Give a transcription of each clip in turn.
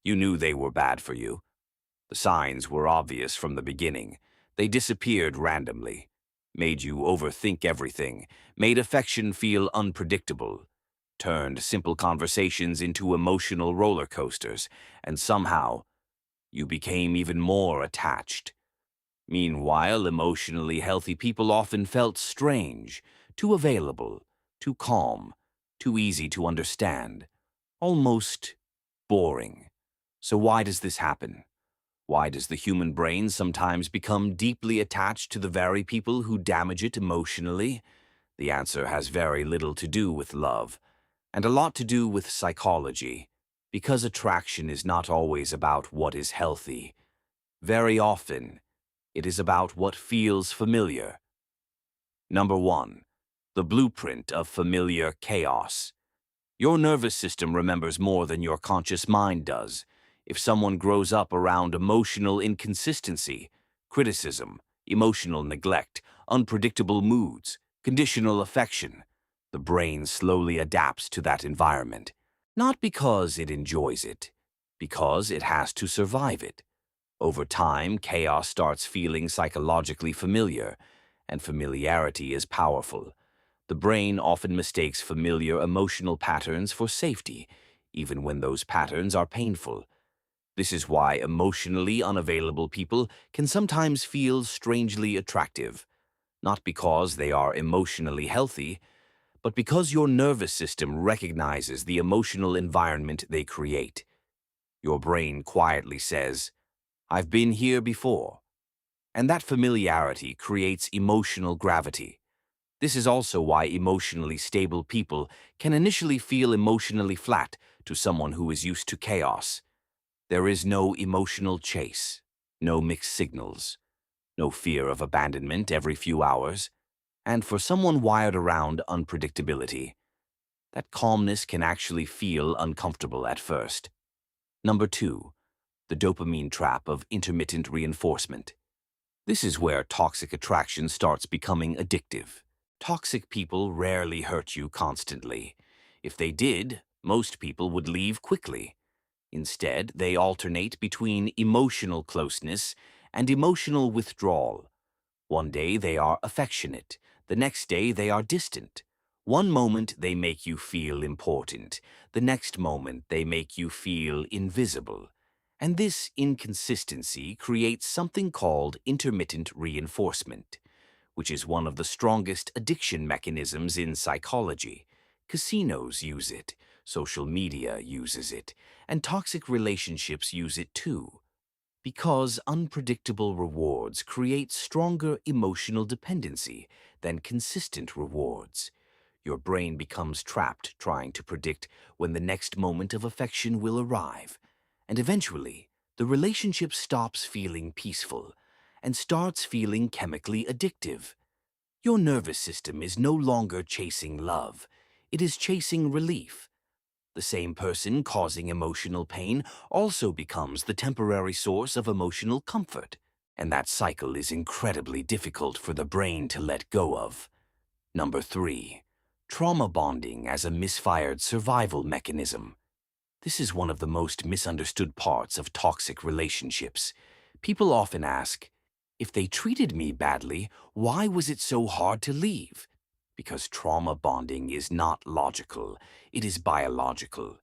You knew they were bad for you. The signs were obvious from the beginning. They disappeared randomly, made you overthink everything, made affection feel unpredictable, turned simple conversations into emotional roller coasters, and somehow you became even more attached. Meanwhile, emotionally healthy people often felt strange, too available, too calm, too easy to understand, almost boring. So why does this happen? Why does the human brain sometimes become deeply attached to the very people who damage it emotionally? The answer has very little to do with love, and a lot to do with psychology, because attraction is not always about what is healthy. Very often, it is about what feels familiar. Number 1. The blueprint of familiar chaos. Your nervous system remembers more than your conscious mind does. If someone grows up around emotional inconsistency, criticism, emotional neglect, unpredictable moods, conditional affection, the brain slowly adapts to that environment. Not because it enjoys it, because it has to survive it. Over time, chaos starts feeling psychologically familiar, and familiarity is powerful. The brain often mistakes familiar emotional patterns for safety, even when those patterns are painful. This is why emotionally unavailable people can sometimes feel strangely attractive, not because they are emotionally healthy, but because your nervous system recognizes the emotional environment they create. Your brain quietly says, "I've been here before." And that familiarity creates emotional gravity. This is also why emotionally stable people can initially feel emotionally flat to someone who is used to chaos. There is no emotional chase, no mixed signals, no fear of abandonment every few hours. And for someone wired around unpredictability, that calmness can actually feel uncomfortable at first. Number 2. The dopamine trap of intermittent reinforcement. This is where toxic attraction starts becoming addictive. Toxic people rarely hurt you constantly. If they did, most people would leave quickly. Instead, they alternate between emotional closeness and emotional withdrawal. One day they are affectionate, the next day they are distant. One moment they make you feel important, the next moment they make you feel invisible. And this inconsistency creates something called intermittent reinforcement, which is one of the strongest addiction mechanisms in psychology. Casinos use it, social media uses it, and toxic relationships use it too. Because unpredictable rewards create stronger emotional dependency than consistent rewards. Your brain becomes trapped trying to predict when the next moment of affection will arrive. And eventually, the relationship stops feeling peaceful and starts feeling chemically addictive. Your nervous system is no longer chasing love. It is chasing relief. The same person causing emotional pain also becomes the temporary source of emotional comfort, and that cycle is incredibly difficult for the brain to let go of. Number 3. Trauma bonding as a misfired survival mechanism. This is one of the most misunderstood parts of toxic relationships. People often ask, if they treated me badly, why was it so hard to leave? Because trauma bonding is not logical, it is biological.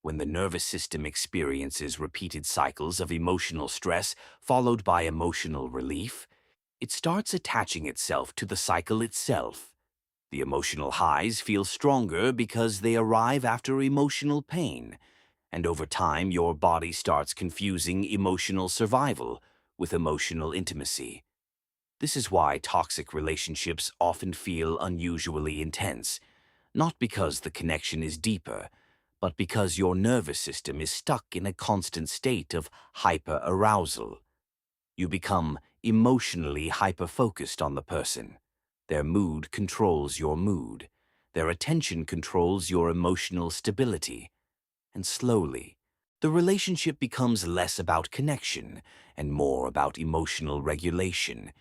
When the nervous system experiences repeated cycles of emotional stress followed by emotional relief, it starts attaching itself to the cycle itself. The emotional highs feel stronger because they arrive after emotional pain, and over time your body starts confusing emotional survival with emotional intimacy. This is why toxic relationships often feel unusually intense, not because the connection is deeper, but because your nervous system is stuck in a constant state of hyperarousal. You become emotionally hyper-focused on the person. Their mood controls your mood. Their attention controls your emotional stability. And slowly, the relationship becomes less about connection and more about emotional regulation.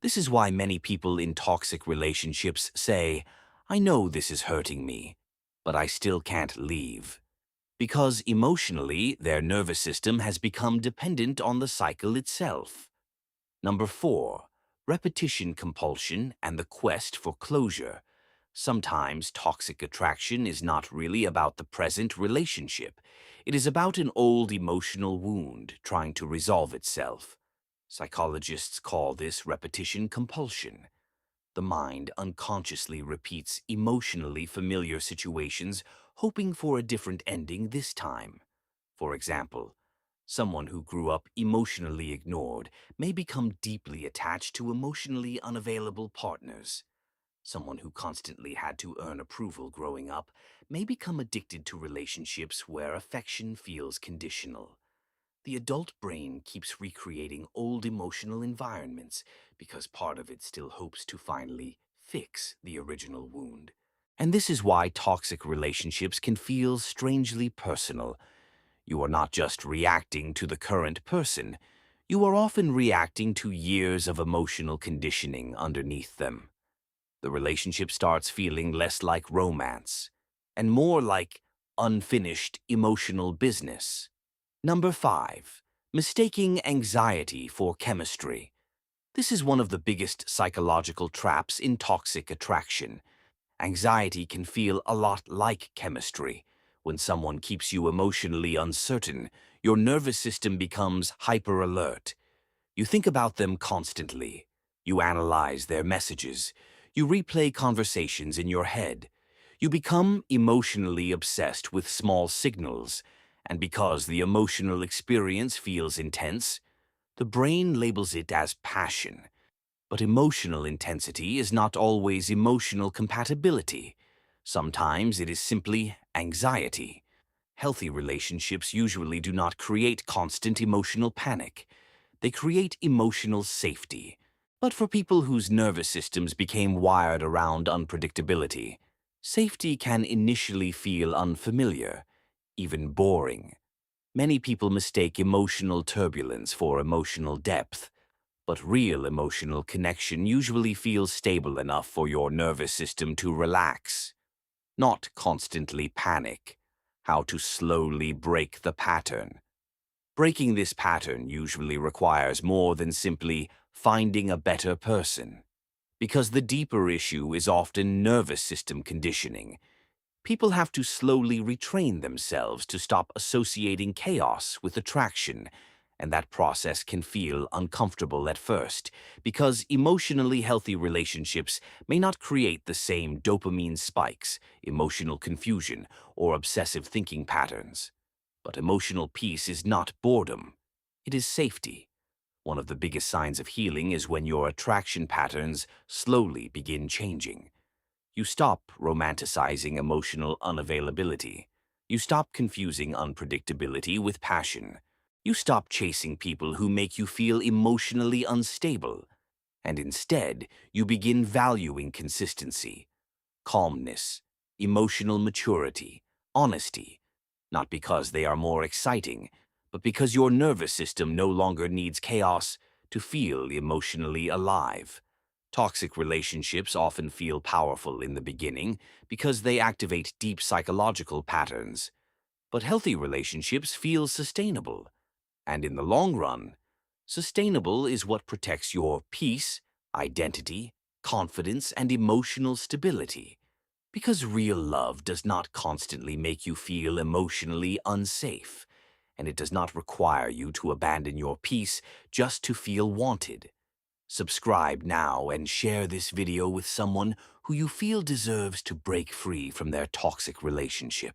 This is why many people in toxic relationships say, "I know this is hurting me, but I still can't leave." Because emotionally, their nervous system has become dependent on the cycle itself. Number 4. Repetition compulsion and the quest for closure. Sometimes toxic attraction is not really about the present relationship. It is about an old emotional wound trying to resolve itself. Psychologists call this repetition compulsion. The mind unconsciously repeats emotionally familiar situations, hoping for a different ending this time. For example, someone who grew up emotionally ignored may become deeply attached to emotionally unavailable partners. Someone who constantly had to earn approval growing up may become addicted to relationships where affection feels conditional. The adult brain keeps recreating old emotional environments because part of it still hopes to finally fix the original wound. And this is why toxic relationships can feel strangely personal. You are not just reacting to the current person, you are often reacting to years of emotional conditioning underneath them. The relationship starts feeling less like romance and more like unfinished emotional business. Number 5. Mistaking anxiety for chemistry. This is one of the biggest psychological traps in toxic attraction. Anxiety can feel a lot like chemistry. When someone keeps you emotionally uncertain, your nervous system becomes hyper-alert. You think about them constantly. You analyze their messages. You replay conversations in your head. You become emotionally obsessed with small signals. And because the emotional experience feels intense, the brain labels it as passion. But emotional intensity is not always emotional compatibility. Sometimes it is simply anxiety. Healthy relationships usually do not create constant emotional panic. They create emotional safety. But for people whose nervous systems became wired around unpredictability, safety can initially feel unfamiliar, even boring. Many people mistake emotional turbulence for emotional depth, but real emotional connection usually feels stable enough for your nervous system to relax, not constantly panic. How to slowly break the pattern. Breaking this pattern usually requires more than simply finding a better person, because the deeper issue is often nervous system conditioning. People have to slowly retrain themselves to stop associating chaos with attraction, and that process can feel uncomfortable at first, because emotionally healthy relationships may not create the same dopamine spikes, emotional confusion, or obsessive thinking patterns. But emotional peace is not boredom. It is safety. One of the biggest signs of healing is when your attraction patterns slowly begin changing. You stop romanticizing emotional unavailability. You stop confusing unpredictability with passion. You stop chasing people who make you feel emotionally unstable. And instead, you begin valuing consistency, calmness, emotional maturity, honesty, not because they are more exciting, but because your nervous system no longer needs chaos to feel emotionally alive. Toxic relationships often feel powerful in the beginning because they activate deep psychological patterns, but healthy relationships feel sustainable. And in the long run, sustainable is what protects your peace, identity, confidence, and emotional stability. Because real love does not constantly make you feel emotionally unsafe, and it does not require you to abandon your peace just to feel wanted. Subscribe now and share this video with someone who you feel deserves to break free from their toxic relationship.